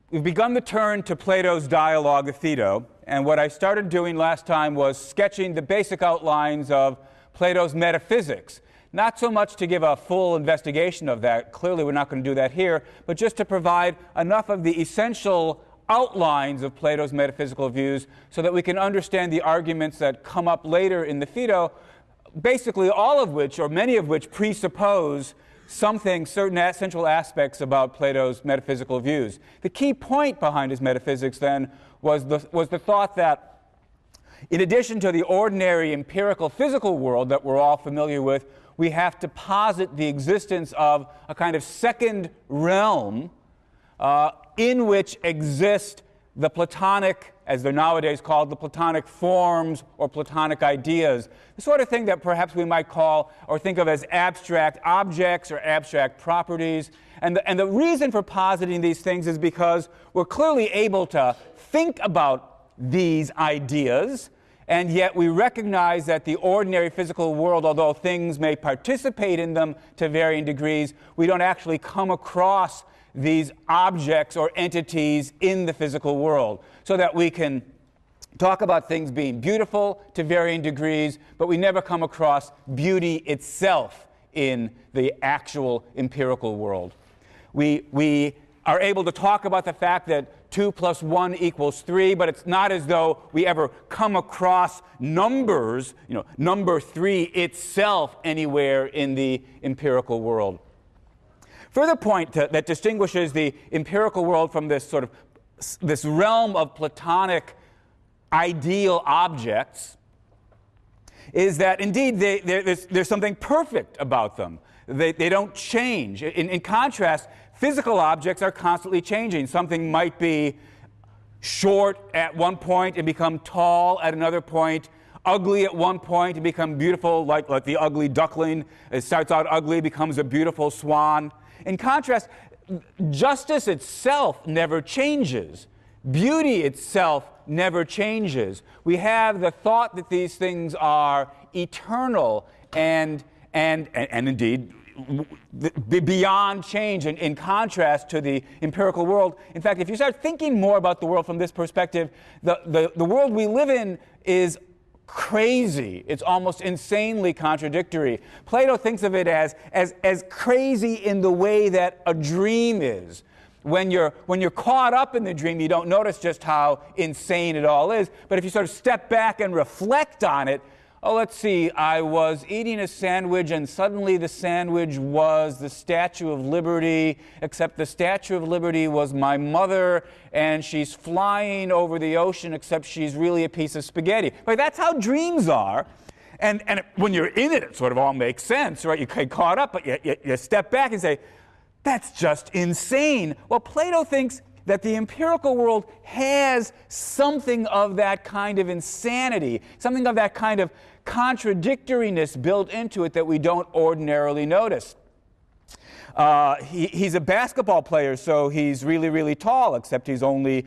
We've begun the turn to Plato's dialogue, the Phaedo, and what I started doing last time was sketching the basic outlines of Plato's metaphysics. Not so much to give a full investigation of that, clearly we're not going to do that here, but just to provide enough of the essential outlines of Plato's metaphysical views so that we can understand the arguments that come up later in the Phaedo, basically all of which, or many of which, presuppose certain essential aspects about Plato's metaphysical views. The key point behind his metaphysics, then, was the thought that in addition to the ordinary empirical physical world that we're all familiar with, we have to posit the existence of a kind of second realm in which exist the Platonic, as they're nowadays called, the Platonic forms or Platonic ideas, the sort of thing that perhaps we might call or think of as abstract objects or abstract properties. And the reason for positing these things is because we're clearly able to think about these ideas, and yet we recognize that the ordinary physical world, although things may participate in them to varying degrees, we don't actually come across these objects or entities in the physical world, so that we can talk about things being beautiful to varying degrees, but we never come across beauty itself in the actual empirical world. We are able to talk about the fact that 2 + 1 = 3, but it's not as though we ever come across numbers, number 3 itself anywhere in the empirical world. Further point that distinguishes the empirical world from this realm of Platonic ideal objects is that indeed there's something perfect about them. They don't change. In contrast, physical objects are constantly changing. Something might be short at one point and become tall at another point, ugly at one point and become beautiful, like the ugly duckling. It starts out ugly, becomes a beautiful swan. In contrast, justice itself never changes. Beauty itself never changes. We have the thought that these things are eternal and indeed beyond change, in contrast to the empirical world. In fact, if you start thinking more about the world from this perspective, the world we live in is crazy. It's almost insanely contradictory. Plato thinks of it as crazy in the way that a dream is. When you're caught up in the dream, you don't notice just how insane it all is. But if you sort of step back and reflect on it, let's see, I was eating a sandwich and suddenly the sandwich was the Statue of Liberty, except the Statue of Liberty was my mother and she's flying over the ocean, except she's really a piece of spaghetti. Like, that's how dreams are. And when you're in it, it sort of all makes sense, right? You get caught up, but you step back and say, that's just insane. Well, Plato thinks that the empirical world has something of that kind of insanity, something of that kind of contradictoriness built into it that we don't ordinarily notice. He's a basketball player, so he's really, really tall, except he's only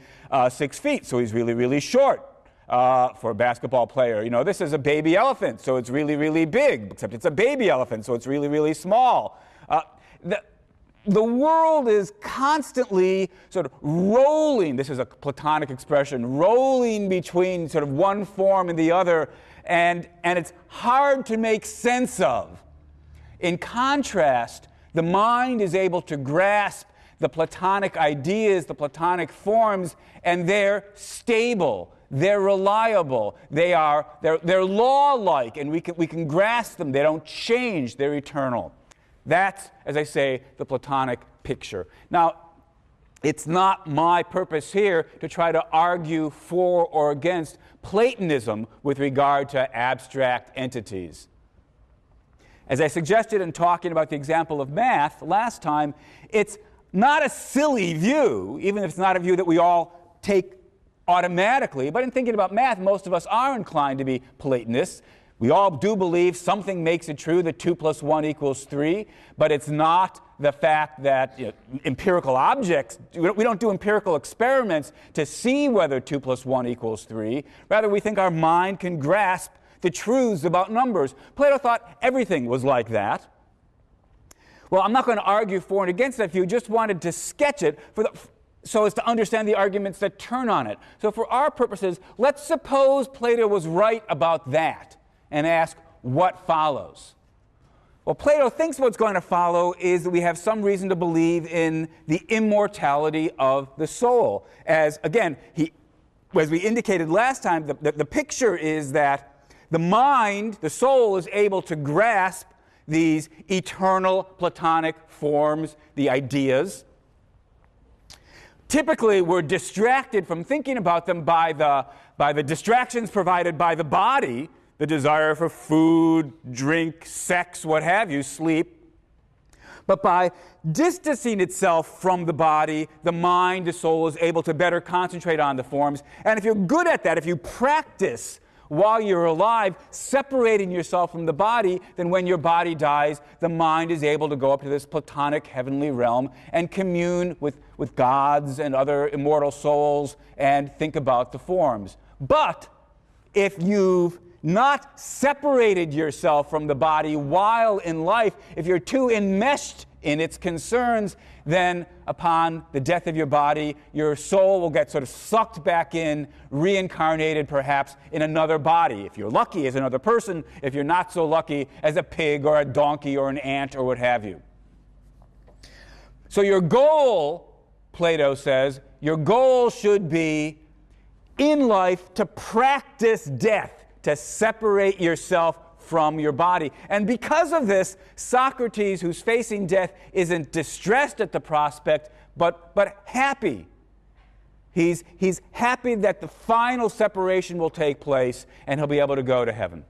6 feet, so he's really, really short for a basketball player. This is a baby elephant, so it's really, really big, except it's a baby elephant, so it's really, really small. The world is constantly sort of rolling, this is a Platonic expression, rolling between sort of one form and the other, and it's hard to make sense of. In contrast, the mind is able to grasp the Platonic ideas, the Platonic forms, and they're stable, they're reliable, they're law-like, and we can grasp them. They don't change, they're eternal. That's, as I say, the Platonic picture. Now, it's not my purpose here to try to argue for or against Platonism with regard to abstract entities. As I suggested in talking about the example of math last time, it's not a silly view, even if it's not a view that we all take automatically, but in thinking about math, most of us are inclined to be Platonists. We all do believe something makes it true that 2 + 1 = 3, but it's not the fact that empirical objects, we don't do empirical experiments to see whether 2 + 1 = 3. Rather, we think our mind can grasp the truths about numbers. Plato thought everything was like that. Well, I'm not going to argue for and against that view, just wanted to sketch it so as to understand the arguments that turn on it. So for our purposes, let's suppose Plato was right about that and ask what follows. Well, Plato thinks what's going to follow is that we have some reason to believe in the immortality of the soul. As, again, as we indicated last time, the picture is that the mind, the soul, is able to grasp these eternal Platonic forms, the ideas. Typically, we're distracted from thinking about them by the distractions provided by the body, the desire for food, drink, sex, what have you, sleep. But by distancing itself from the body, the mind, the soul, is able to better concentrate on the forms. And if you're good at that, if you practice while you're alive, separating yourself from the body, then when your body dies, the mind is able to go up to this Platonic heavenly realm and commune with gods and other immortal souls and think about the forms. But if you've not separated yourself from the body while in life, if you're too enmeshed in its concerns, then upon the death of your body, your soul will get sort of sucked back in, reincarnated perhaps in another body. If you're lucky, as another person. If you're not so lucky, as a pig or a donkey or an ant or what have you. So your goal, Plato says, your goal should be in life to practice death, to separate yourself from your body. And because of this, Socrates, who's facing death, isn't distressed at the prospect, but happy. He's happy that the final separation will take place and he'll be able to go to heaven.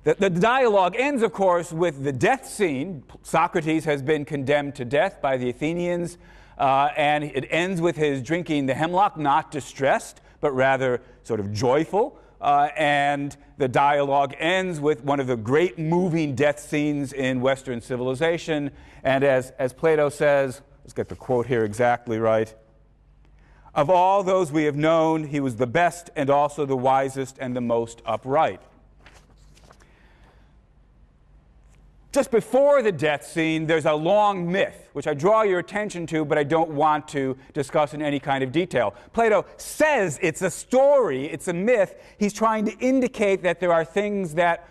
The dialogue ends, of course, with the death scene. Socrates has been condemned to death by the Athenians, and it ends with his drinking the hemlock, not distressed, but rather sort of joyful. And the dialogue ends with one of the great moving death scenes in Western civilization. And as Plato says, let's get the quote here exactly right, "Of all those we have known, he was the best and also the wisest and the most upright." Just before the death scene, there's a long myth, which I draw your attention to, but I don't want to discuss in any kind of detail. Plato says it's a story, it's a myth. He's trying to indicate that there are things that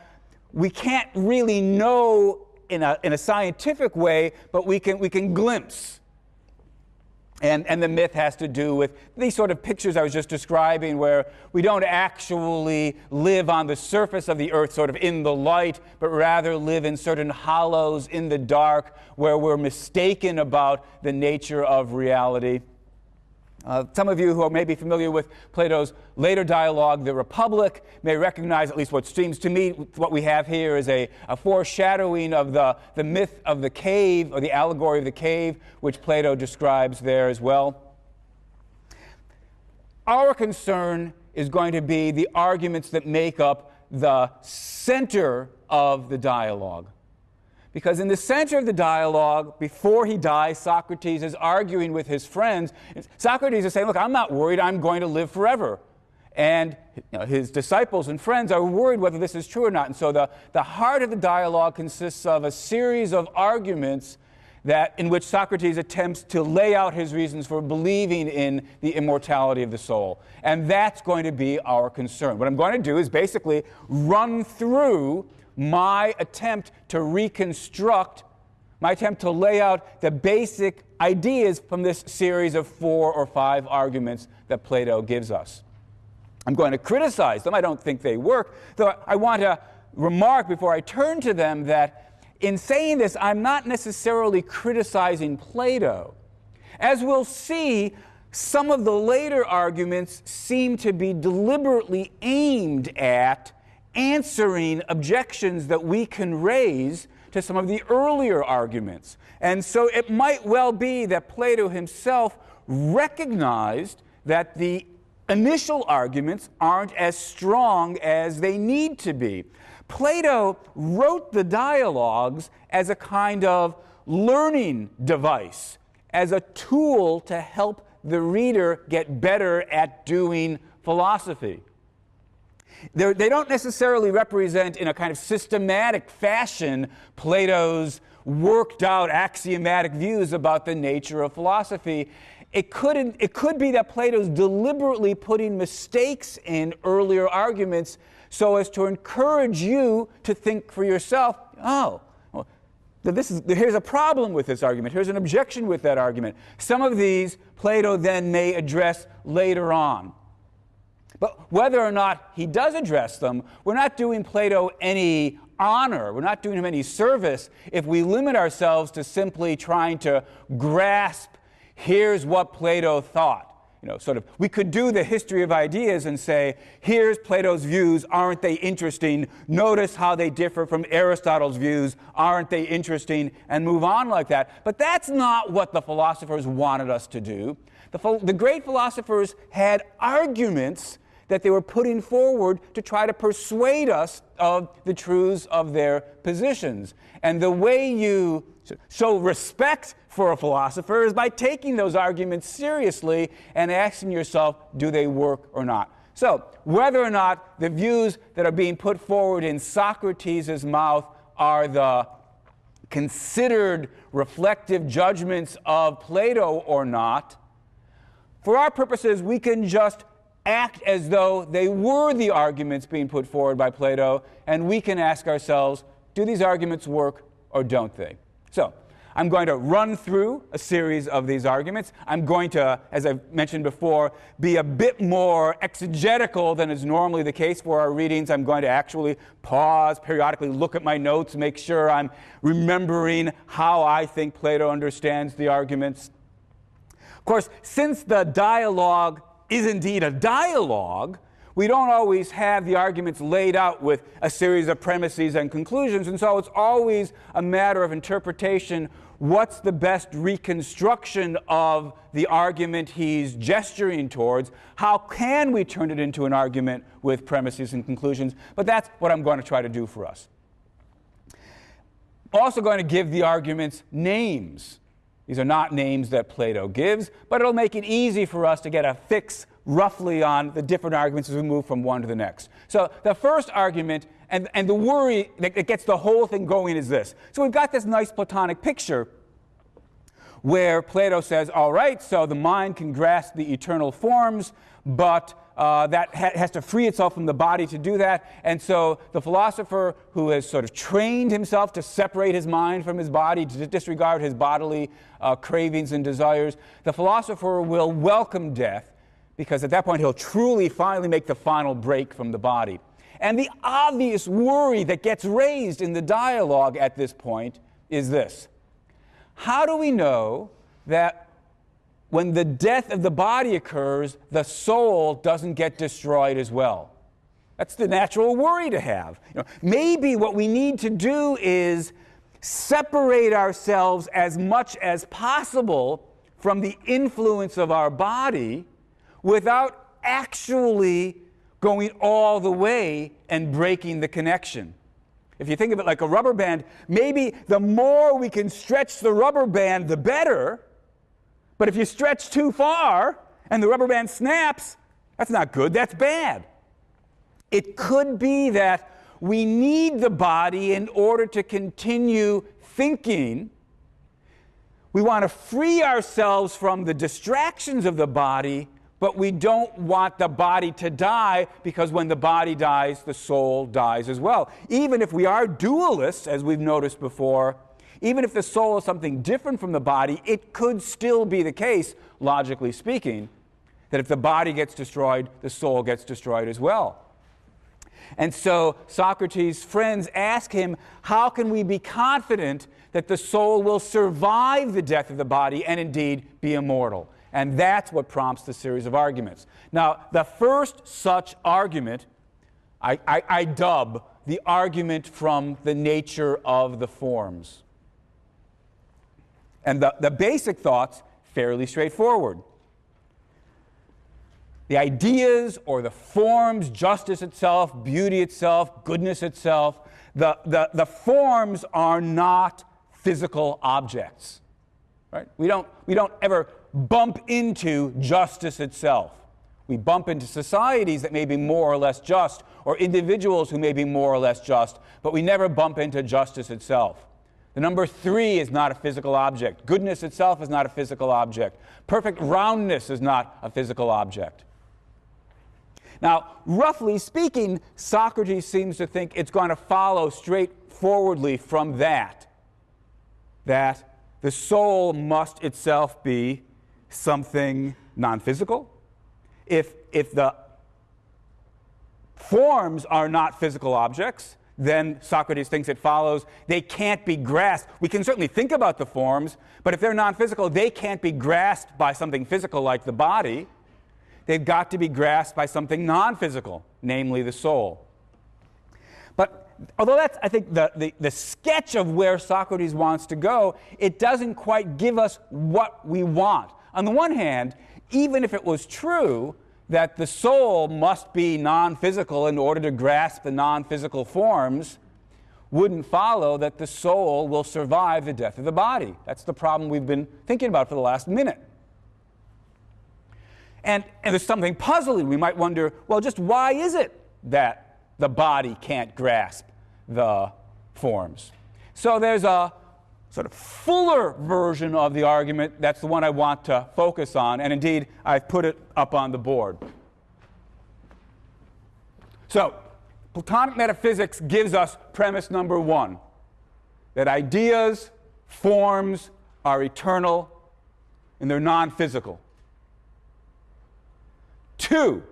we can't really know in a scientific way, but we can glimpse. And the myth has to do with these sort of pictures I was just describing, where we don't actually live on the surface of the earth, sort of in the light, but rather live in certain hollows in the dark, where we're mistaken about the nature of reality. Some of you who are maybe familiar with Plato's later dialogue, The Republic, may recognize, at least what seems to me, what we have here is a foreshadowing of the myth of the cave, or the allegory of the cave, which Plato describes there as well. Our concern is going to be the arguments that make up the center of the dialogue. Because in the center of the dialogue, before he dies, Socrates is arguing with his friends. Socrates is saying, look, I'm not worried, I'm going to live forever. And his disciples and friends are worried whether this is true or not. And so the heart of the dialogue consists of a series of arguments in which Socrates attempts to lay out his reasons for believing in the immortality of the soul. And that's going to be our concern. What I'm going to do is basically run through my attempt to reconstruct, my attempt to lay out the basic ideas from this series of 4 or 5 arguments that Plato gives us. I'm going to criticize them. I don't think they work, though I want to remark before I turn to them that in saying this, I'm not necessarily criticizing Plato. As we'll see, some of the later arguments seem to be deliberately aimed at answering objections that we can raise to some of the earlier arguments. And so it might well be that Plato himself recognized that the initial arguments aren't as strong as they need to be. Plato wrote the dialogues as a kind of learning device, as a tool to help the reader get better at doing philosophy. They don't necessarily represent in a kind of systematic fashion Plato's worked out axiomatic views about the nature of philosophy. It could be that Plato's deliberately putting mistakes in earlier arguments so as to encourage you to think for yourself, oh, well, here's a problem with this argument. Here's an objection with that argument. Some of these Plato then may address later on. But whether or not he does address them, we're not doing Plato any honor, we're not doing him any service if we limit ourselves to simply trying to grasp, here's what Plato thought. We could do the history of ideas and say, here's Plato's views, aren't they interesting? Notice how they differ from Aristotle's views, aren't they interesting? And move on like that. But that's not what the philosophers wanted us to do. The great philosophers had arguments that they were putting forward to try to persuade us of the truths of their positions. And the way you show respect for a philosopher is by taking those arguments seriously and asking yourself, do they work or not? So, whether or not the views that are being put forward in Socrates' mouth are the considered reflective judgments of Plato or not, for our purposes, we can just act as though they were the arguments being put forward by Plato, and we can ask ourselves, do these arguments work or don't they? So, I'm going to run through a series of these arguments. I'm going to, as I've mentioned before, be a bit more exegetical than is normally the case for our readings. I'm going to actually pause, periodically look at my notes, make sure I'm remembering how I think Plato understands the arguments. Of course, since the dialogue is indeed a dialogue, we don't always have the arguments laid out with a series of premises and conclusions, and so it's always a matter of interpretation. What's the best reconstruction of the argument he's gesturing towards? How can we turn it into an argument with premises and conclusions? But that's what I'm going to try to do for us. I'm also going to give the arguments names. These are not names that Plato gives, but it'll make it easy for us to get a fix roughly on the different arguments as we move from one to the next. So the first argument, and the worry that gets the whole thing going, is this. So we've got this nice Platonic picture where Plato says, all right, so the mind can grasp the eternal forms, but that has to free itself from the body to do that. And so the philosopher who has sort of trained himself to separate his mind from his body, to disregard his bodily cravings and desires, the philosopher will welcome death, because at that point he'll truly finally make the final break from the body. And the obvious worry that gets raised in the dialogue at this point is this. How do we know that when the death of the body occurs, the soul doesn't get destroyed as well? That's the natural worry to have. Maybe what we need to do is separate ourselves as much as possible from the influence of our body without actually going all the way and breaking the connection. If you think of it like a rubber band, maybe the more we can stretch the rubber band, the better. But if you stretch too far and the rubber band snaps, that's not good, that's bad. It could be that we need the body in order to continue thinking. We want to free ourselves from the distractions of the body, but we don't want the body to die, because when the body dies, the soul dies as well. Even if we are dualists, as we've noticed before, even if the soul is something different from the body, it could still be the case, logically speaking, that if the body gets destroyed, the soul gets destroyed as well. And so Socrates' friends ask him, how can we be confident that the soul will survive the death of the body and indeed be immortal? And that's what prompts the series of arguments. Now, the first such argument I dub the argument from the nature of the forms. And the basic thought's fairly straightforward. The ideas or the forms, justice itself, beauty itself, goodness itself, the forms are not physical objects. Right? We don't ever bump into justice itself. We bump into societies that may be more or less just, or individuals who may be more or less just, but we never bump into justice itself. The number 3 is not a physical object. Goodness itself is not a physical object. Perfect roundness is not a physical object. Now, roughly speaking, Socrates seems to think it's going to follow straightforwardly from that the soul must itself be something non-physical. If the forms are not physical objects, then Socrates thinks it follows they can't be grasped. We can certainly think about the forms, but if they're non-physical, they can't be grasped by something physical like the body. They've got to be grasped by something non-physical, namely the soul. But although that's, I think, the sketch of where Socrates wants to go, it doesn't quite give us what we want. On the one hand, even if it was true that the soul must be non-physical in order to grasp the non-physical forms, wouldn't follow that the soul will survive the death of the body. That's the problem we've been thinking about for the last minute. And there's something puzzling. We might wonder, well, just why is it that the body can't grasp the forms? So there's a sort of fuller version of the argument. That's the one I want to focus on, and indeed, I've put it up on the board. So, Platonic metaphysics gives us premise number 1, that ideas, forms, are eternal, and they're non-physical. 2,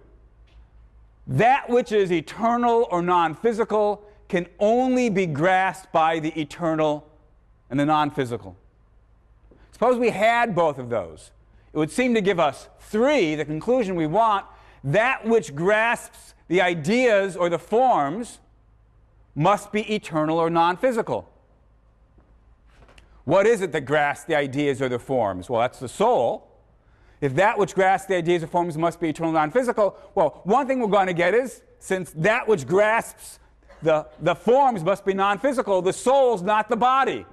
that which is eternal or non-physical can only be grasped by the eternal and the non-physical. Suppose we had both of those. It would seem to give us 3, the conclusion we want. That which grasps the ideas or the forms must be eternal or non-physical. What is it that grasps the ideas or the forms? Well, that's the soul. If that which grasps the ideas or forms must be eternal or non-physical, well, one thing we're going to get is, since that which grasps the forms must be non-physical, the soul's not the body.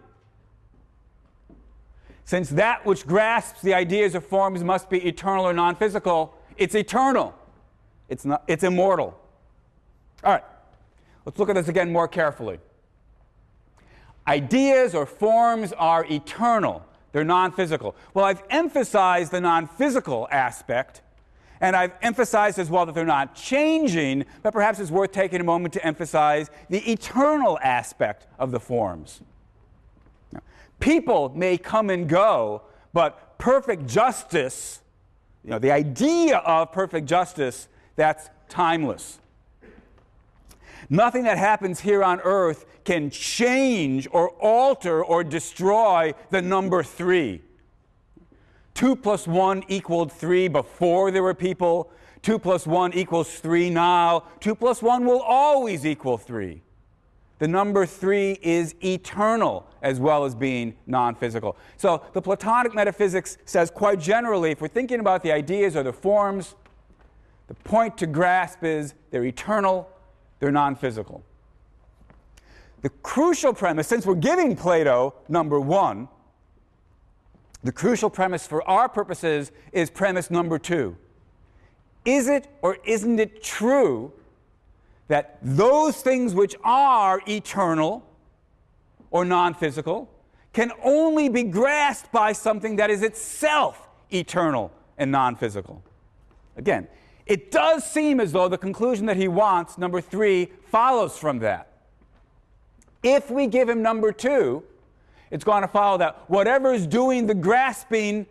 Since that which grasps the ideas or forms must be eternal or non-physical, it's eternal. It's immortal. All right, let's look at this again more carefully. Ideas or forms are eternal. They're non-physical. Well, I've emphasized the non-physical aspect, and I've emphasized as well that they're not changing, but perhaps it's worth taking a moment to emphasize the eternal aspect of the forms. People may come and go, but perfect justice, the idea of perfect justice, that's timeless. Nothing that happens here on earth can change or alter or destroy the number 3. 2 plus 1 equaled 3 before there were people. 2 plus 1 equals 3 now. 2 plus 1 will always equal 3. The number 3 is eternal as well as being non-physical. So the Platonic metaphysics says quite generally, if we're thinking about the ideas or the forms, the point to grasp is they're eternal, they're non-physical. The crucial premise, since we're giving Plato number 1, the crucial premise for our purposes is premise number 2. Is it or isn't it true that those things which are eternal or non-physical can only be grasped by something that is itself eternal and non-physical? Again, it does seem as though the conclusion that he wants, number 3, follows from that. If we give him number 2, it's going to follow that whatever is doing the grasping,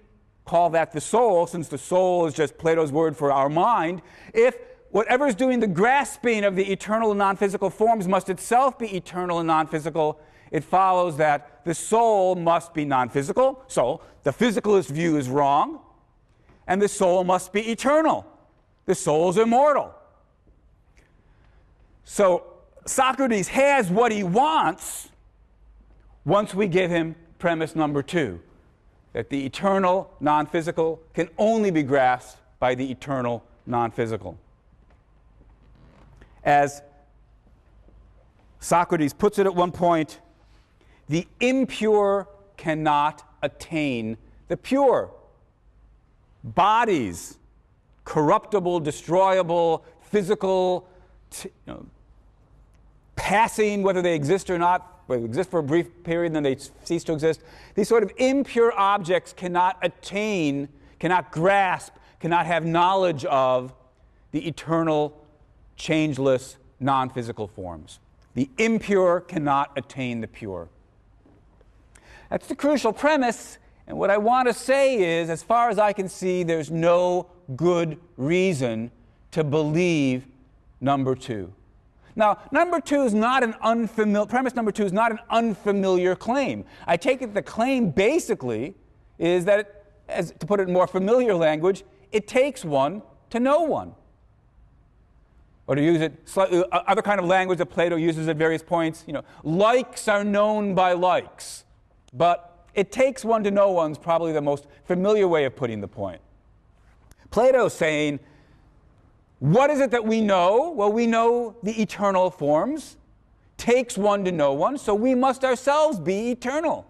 call that the soul, since the soul is just Plato's word for our mind, if whatever is doing the grasping of the eternal and non-physical forms must itself be eternal and non-physical, it follows that the soul must be non-physical, so the physicalist view is wrong, and the soul must be eternal. The soul is immortal. So Socrates has what he wants once we give him premise number 2, that the eternal non-physical can only be grasped by the eternal non-physical. As Socrates puts it at one point, the impure cannot attain the pure. Bodies, corruptible, destroyable, physical, passing, whether they exist or not, they exist for a brief period and then they cease to exist. These sort of impure objects cannot attain, cannot grasp, cannot have knowledge of the eternal, changeless, non-physical forms. The impure cannot attain the pure. That's the crucial premise, and what I want to say is, as far as I can see, there's no good reason to believe number two. Now, number two is not an unfamiliar, premise number two is not an unfamiliar claim. I take it the claim basically is that, to put it in more familiar language, it takes one to know one. Or to use it slightly, other kind of language that Plato uses at various points, likes are known by likes. But it takes one to know one's probably the most familiar way of putting the point. Plato's saying, what is it that we know? Well, we know the eternal forms. Takes one to know one, so we must ourselves be eternal.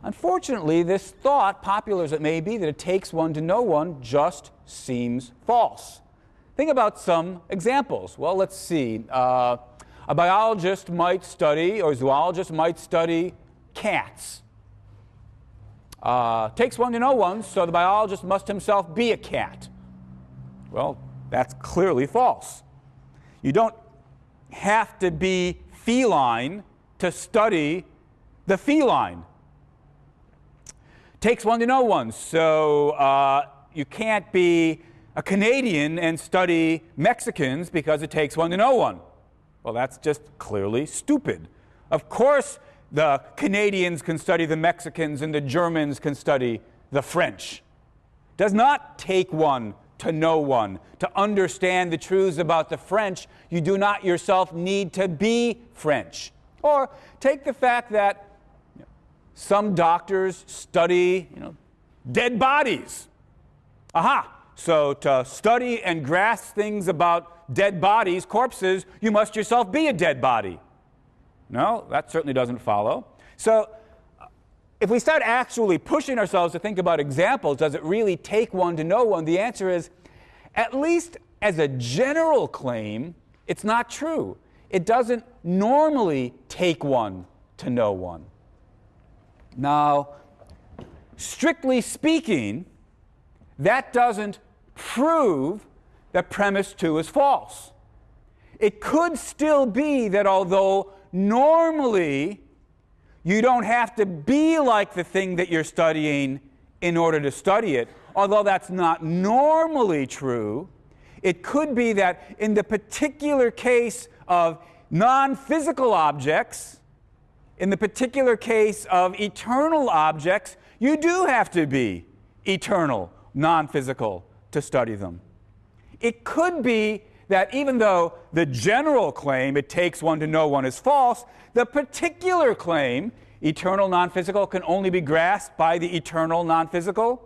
Unfortunately, this thought, popular as it may be, that it takes one to know one, just seems false. Think about some examples. Well, let's see. A biologist might study, or a zoologist might study cats. Takes one to know one, so the biologist must himself be a cat. Well, that's clearly false. You don't have to be feline to study the feline. Takes one to know one, so you can't be a Canadian and study Mexicans because it takes one to know one. Well, that's just clearly stupid. Of course, the Canadians can study the Mexicans and the Germans can study the French. It does not take one to know one. To understand the truths about the French, you do not yourself need to be French. Or take the fact that some doctors study, dead bodies. Aha! So to study and grasp things about dead bodies, corpses, you must yourself be a dead body. No, that certainly doesn't follow. So if we start actually pushing ourselves to think about examples, does it really take one to know one? The answer is, at least as a general claim, it's not true. It doesn't normally take one to know one. Now, strictly speaking, that doesn't prove that premise 2 is false. It could still be that although normally you don't have to be like the thing that you're studying in order to study it, although that's not normally true, it could be that in the particular case of non-physical objects, in the particular case of eternal objects, you do have to be eternal, non-physical, to study them. It could be that even though the general claim, it takes one to know one, is false, the particular claim, eternal, non-physical, can only be grasped by the eternal, non-physical.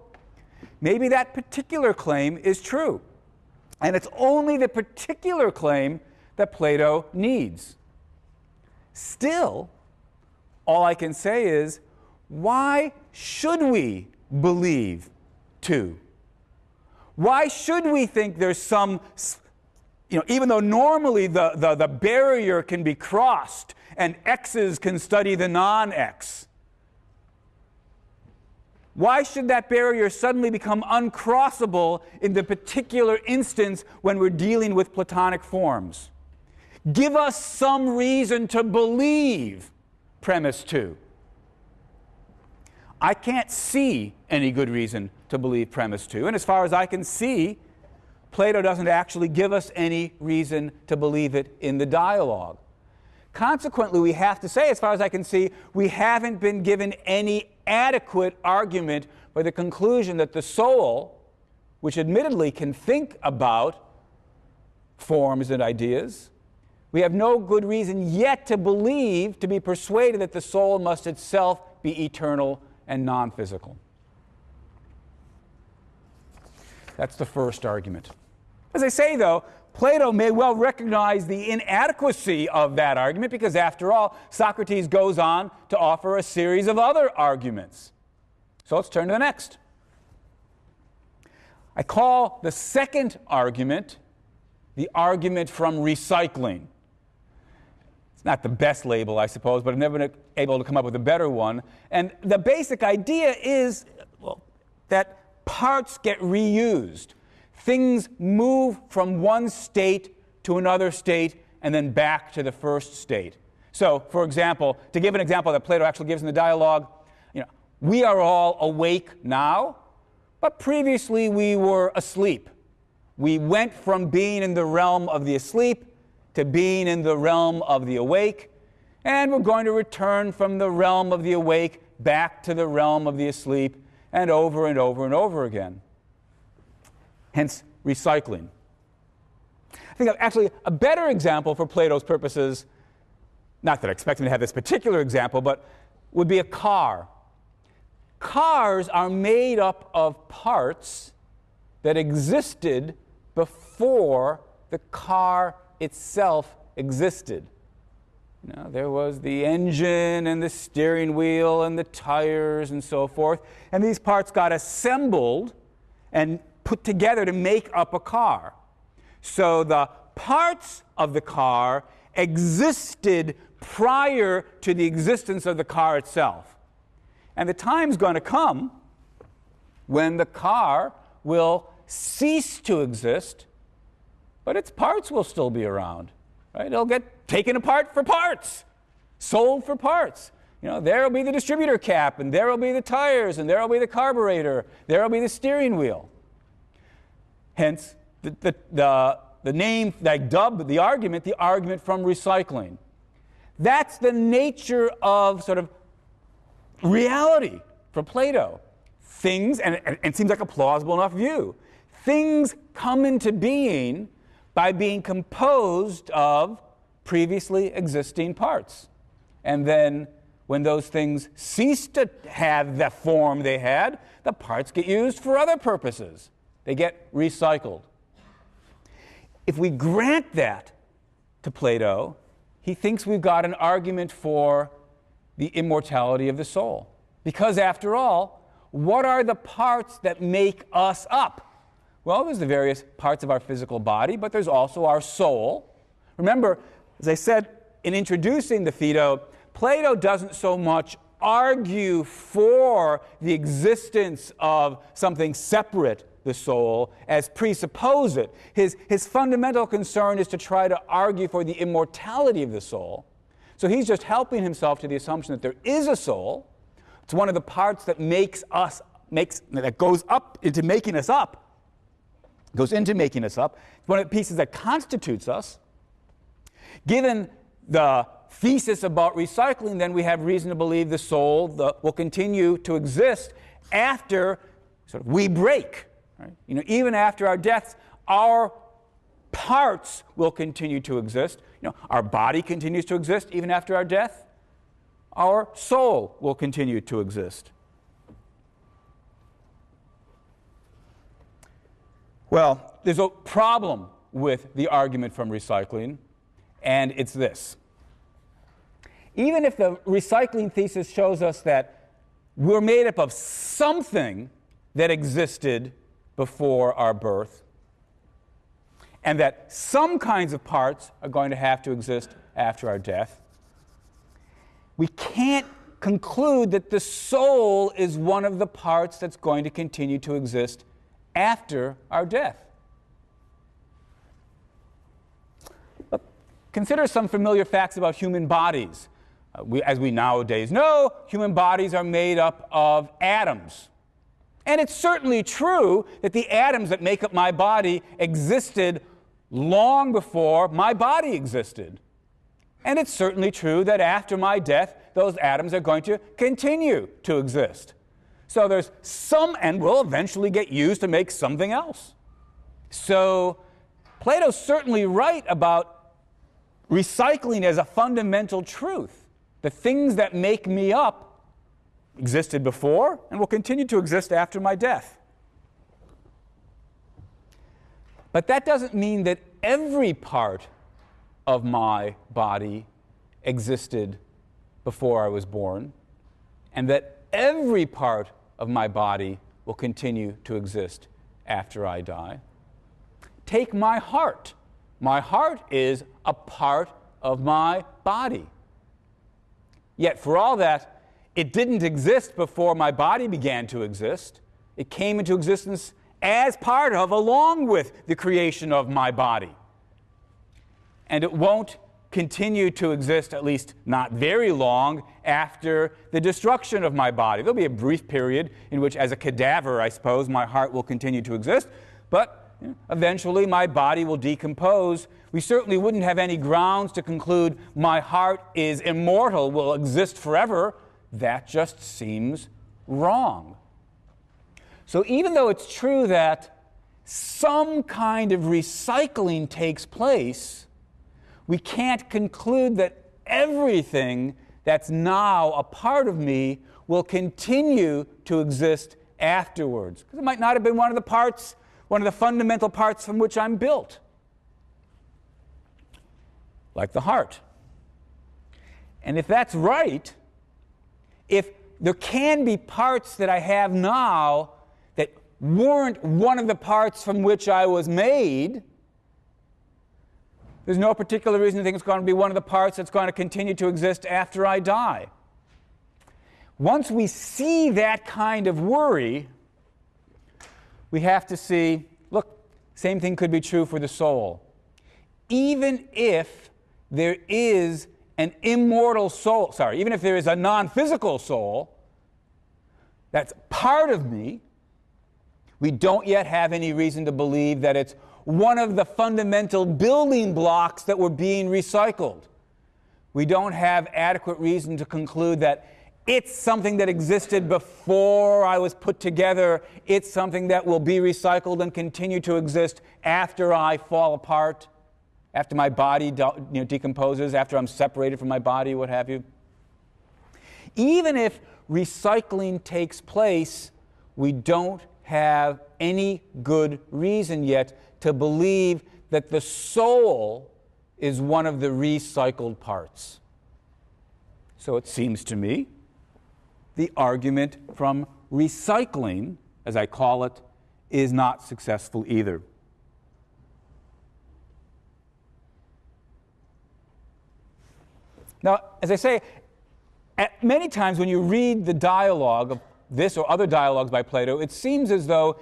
Maybe that particular claim is true. And it's only the particular claim that Plato needs. Still, all I can say is, why should we believe 2? Why should we think there's some, even though normally the barrier can be crossed and X's can study the non-X, why should that barrier suddenly become uncrossable in the particular instance when we're dealing with Platonic forms? Give us some reason to believe premise 2. I can't see any good reason to believe premise 2. And as far as I can see, Plato doesn't actually give us any reason to believe it in the dialogue. Consequently, we have to say, as far as I can see, we haven't been given any adequate argument for the conclusion that the soul, which admittedly can think about forms and ideas, we have no good reason yet to believe, to be persuaded that the soul must itself be eternal and non-physical. That's the first argument. As I say, though, Plato may well recognize the inadequacy of that argument because, after all, Socrates goes on to offer a series of other arguments. So let's turn to the next. I call the second argument the argument from recycling. It's not the best label, I suppose, but I've never been able to come up with a better one. And the basic idea is that parts get reused. Things move from one state to another state and then back to the first state. So, for example, to give an example that Plato actually gives in the dialogue, we are all awake now, but previously we were asleep. We went from being in the realm of the asleep to being in the realm of the awake, and we're going to return from the realm of the awake back to the realm of the asleep, and over and over and over again. Hence, recycling. I think actually a better example for Plato's purposes, not that I expect him to have this particular example, but would be a car. Cars are made up of parts that existed before the car itself existed. There was the engine and the steering wheel and the tires and so forth, and these parts got assembled and put together to make up a car. So the parts of the car existed prior to the existence of the car itself. And the time's going to come when the car will cease to exist, but its parts will still be around. Right? It'll get taken apart for parts, sold for parts. There will be the distributor cap, and there will be the tires, and there will be the carburetor, there will be the steering wheel. Hence, the name that I dubbed the argument from recycling. That's the nature of sort of reality for Plato. Things, and it seems like a plausible enough view, things come into being by being composed of previously existing parts. And then when those things cease to have the form they had, the parts get used for other purposes. They get recycled. If we grant that to Plato, he thinks we've got an argument for the immortality of the soul. Because after all, what are the parts that make us up? Well, there's the various parts of our physical body, but there's also our soul. Remember, as I said in introducing the Phaedo, Plato doesn't so much argue for the existence of something separate, the soul, as presuppose it. His fundamental concern is to try to argue for the immortality of the soul. So he's just helping himself to the assumption that there is a soul. It's one of the parts that that goes up into making us up. Goes into making us up. It's one of the pieces that constitutes us. Given the thesis about recycling, then we have reason to believe the soul will continue to exist after we break. Right? Even after our deaths, our parts will continue to exist. Our body continues to exist even after our death. Our soul will continue to exist. Well, there's a problem with the argument from recycling, and it's this. Even if the recycling thesis shows us that we're made up of something that existed before our birth, and that some kinds of parts are going to have to exist after our death, we can't conclude that the soul is one of the parts that's going to continue to exist after our death. But consider some familiar facts about human bodies. As we nowadays know, human bodies are made up of atoms. And it's certainly true that the atoms that make up my body existed long before my body existed. And it's certainly true that after my death, those atoms are going to continue to exist. So there's some, and will eventually get used to make something else. So Plato's certainly right about recycling as a fundamental truth. The things that make me up existed before and will continue to exist after my death. But that doesn't mean that every part of my body existed before I was born, and that every part of my body will continue to exist after I die. Take my heart. My heart is a part of my body. Yet for all that, it didn't exist before my body began to exist. It came into existence as part of, along with the creation of my body. And it won't continue to exist, at least not very long, after the destruction of my body. There'll be a brief period in which, as a cadaver, I suppose, my heart will continue to exist, but eventually my body will decompose. We certainly wouldn't have any grounds to conclude my heart is immortal, will exist forever. That just seems wrong. So even though it's true that some kind of recycling takes place, we can't conclude that everything that's now a part of me will continue to exist afterwards. Because it might not have been one of the fundamental parts from which I'm built. Like the heart. And if that's right, if there can be parts that I have now that weren't one of the parts from which I was made, there's no particular reason to think it's going to be one of the parts that's going to continue to exist after I die. Once we see that kind of worry, we have to see, look, same thing could be true for the soul. Even if there is an immortal soul, even if there is a non-physical soul that's part of me, we don't yet have any reason to believe that it's one of the fundamental building blocks that were being recycled. We don't have adequate reason to conclude that it's something that existed before I was put together. It's something that will be recycled and continue to exist after I fall apart, after my body decomposes, after I'm separated from my body, what have you. Even if recycling takes place, we don't have any good reason yet to believe that the soul is one of the recycled parts. So it seems to me the argument from recycling, as I call it, is not successful either. Now, as I say, many times when you read the dialogue of this or other dialogues by Plato, it seems as though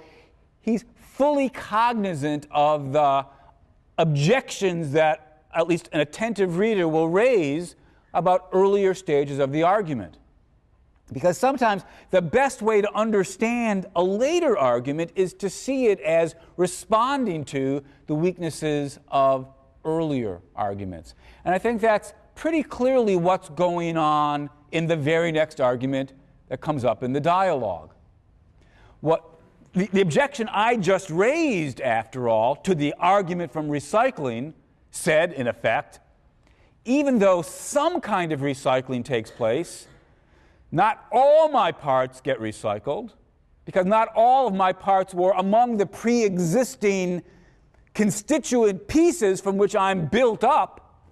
he's fully cognizant of the objections that at least an attentive reader will raise about earlier stages of the argument. Because sometimes the best way to understand a later argument is to see it as responding to the weaknesses of earlier arguments. And I think that's pretty clearly what's going on in the very next argument that comes up in the dialogue. The objection I just raised, after all, to the argument from recycling said, in effect, even though some kind of recycling takes place, not all my parts get recycled, because not all of my parts were among the pre-existing constituent pieces from which I'm built up.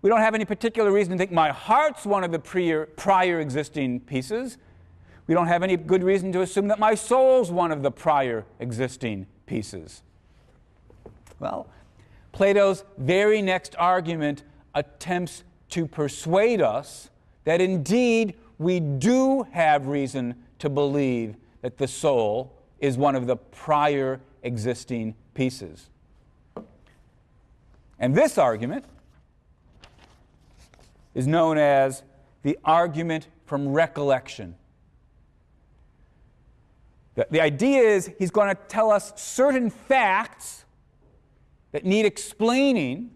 We don't have any particular reason to think my heart's one of the prior existing pieces. We don't have any good reason to assume that my soul's one of the prior existing pieces. Well, Plato's very next argument attempts to persuade us that indeed we do have reason to believe that the soul is one of the prior existing pieces. And this argument is known as the argument from recollection. The idea is he's going to tell us certain facts that need explaining,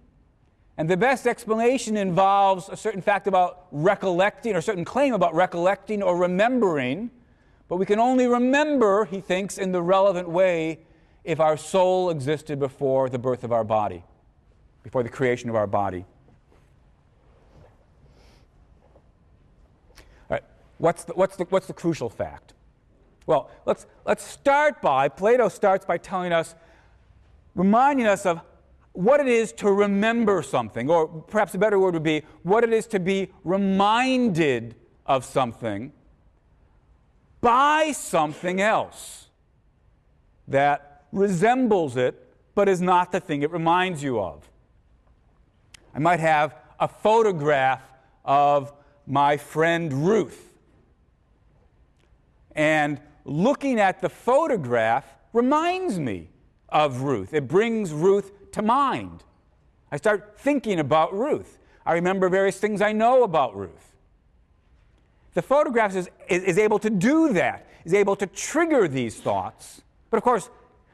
and the best explanation involves a certain fact about recollecting, or a certain claim about recollecting or remembering, but we can only remember, he thinks, in the relevant way if our soul existed before the birth of our body, before the creation of our body. All right, what's the crucial fact? Well, let's start by, Plato starts by reminding us of what it is to remember something, or perhaps a better word would be what it is to be reminded of something by something else that resembles it but is not the thing it reminds you of. I might have a photograph of my friend Ruth. And looking at the photograph reminds me of Ruth. It brings Ruth to mind. I start thinking about Ruth. I remember various things I know about Ruth. The photograph is able to do that, is able to trigger these thoughts. But of course,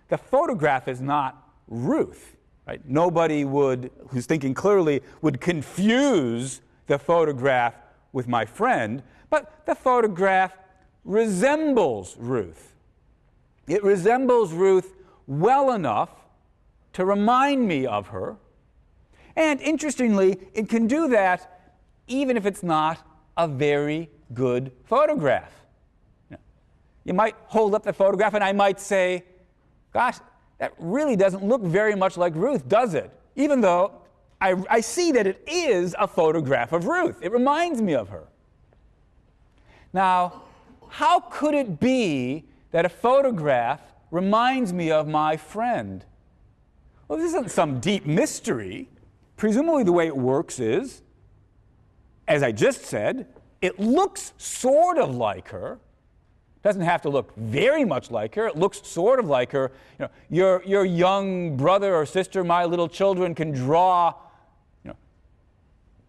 the photograph is not Ruth. Right? Nobody who's thinking clearly would confuse the photograph with my friend, but the photograph resembles Ruth. It resembles Ruth well enough to remind me of her. And interestingly, it can do that even if it's not a very good photograph. You might hold up the photograph and I might say, gosh, that really doesn't look very much like Ruth, does it? Even though I see that it is a photograph of Ruth. It reminds me of her. Now, how could it be that a photograph reminds me of my friend? Well, this isn't some deep mystery. Presumably the way it works is, as I just said, it looks sort of like her. Doesn't have to look very much like her. It looks sort of like her. Your young brother or sister, my little children, can draw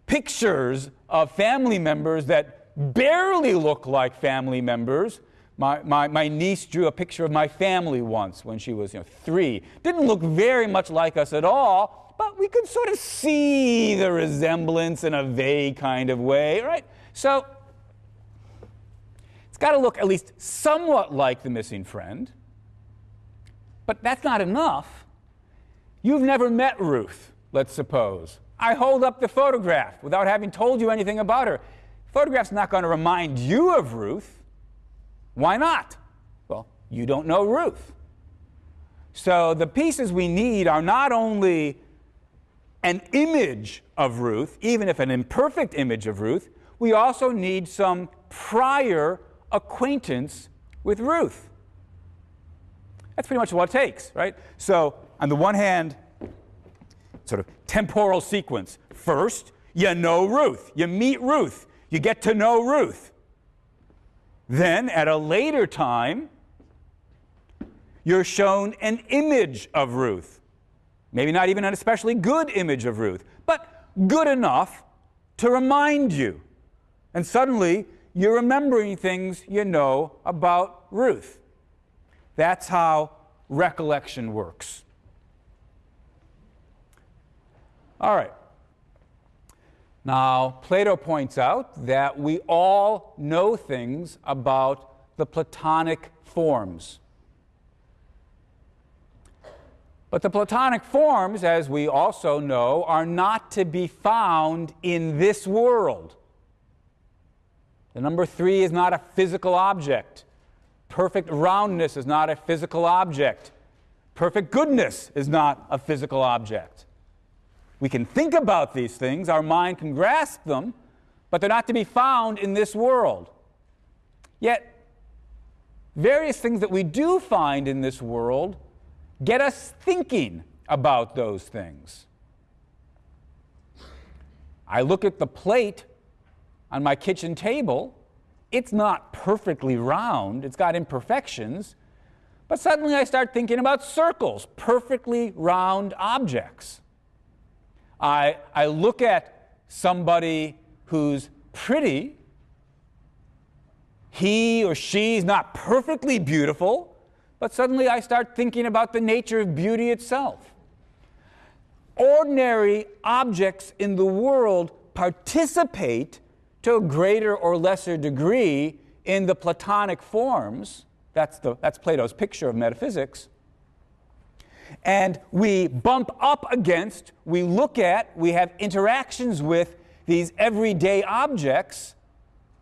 pictures of family members that barely look like family members. My niece drew a picture of my family once when she was 3. Didn't look very much like us at all, but we could sort of see the resemblance in a vague kind of way, right? So it's got to look at least somewhat like the missing friend. But that's not enough. You've never met Ruth, let's suppose. I hold up the photograph without having told you anything about her. The photograph's not going to remind you of Ruth. Why not? Well, you don't know Ruth. So the pieces we need are not only an image of Ruth, even if an imperfect image of Ruth, we also need some prior acquaintance with Ruth. That's pretty much what it takes, right? So on the one hand, sort of temporal sequence. First, you know Ruth. You meet Ruth. You get to know Ruth. Then, at a later time, you're shown an image of Ruth. Maybe not even an especially good image of Ruth, but good enough to remind you. And suddenly, you're remembering things you know about Ruth. That's how recollection works. All right. Now, Plato points out that we all know things about the Platonic forms. But the Platonic forms, as we also know, are not to be found in this world. The number 3 is not a physical object. Perfect roundness is not a physical object. Perfect goodness is not a physical object. We can think about these things, our mind can grasp them, but they're not to be found in this world. Yet, various things that we do find in this world get us thinking about those things. I look at the plate on my kitchen table. It's not perfectly round, it's got imperfections, but suddenly I start thinking about circles, perfectly round objects. I look at somebody who's pretty. He or she is not perfectly beautiful, but suddenly I start thinking about the nature of beauty itself. Ordinary objects in the world participate to a greater or lesser degree in the Platonic forms. That's Plato's picture of metaphysics. And we bump up against, we look at, we have interactions with these everyday objects,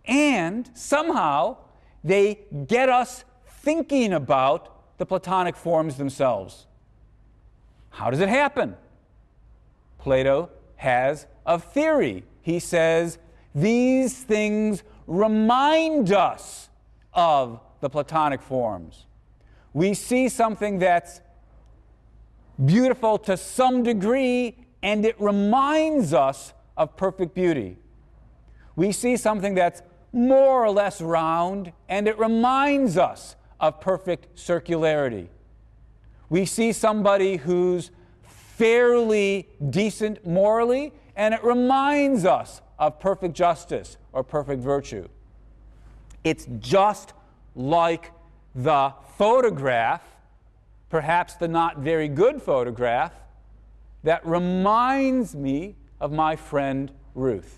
and somehow they get us thinking about the Platonic forms themselves. How does it happen? Plato has a theory. He says, these things remind us of the Platonic forms. We see something that's beautiful to some degree, and it reminds us of perfect beauty. We see something that's more or less round, and it reminds us of perfect circularity. We see somebody who's fairly decent morally, and it reminds us of perfect justice or perfect virtue. It's just like the photograph, perhaps the not very good photograph, that reminds me of my friend Ruth.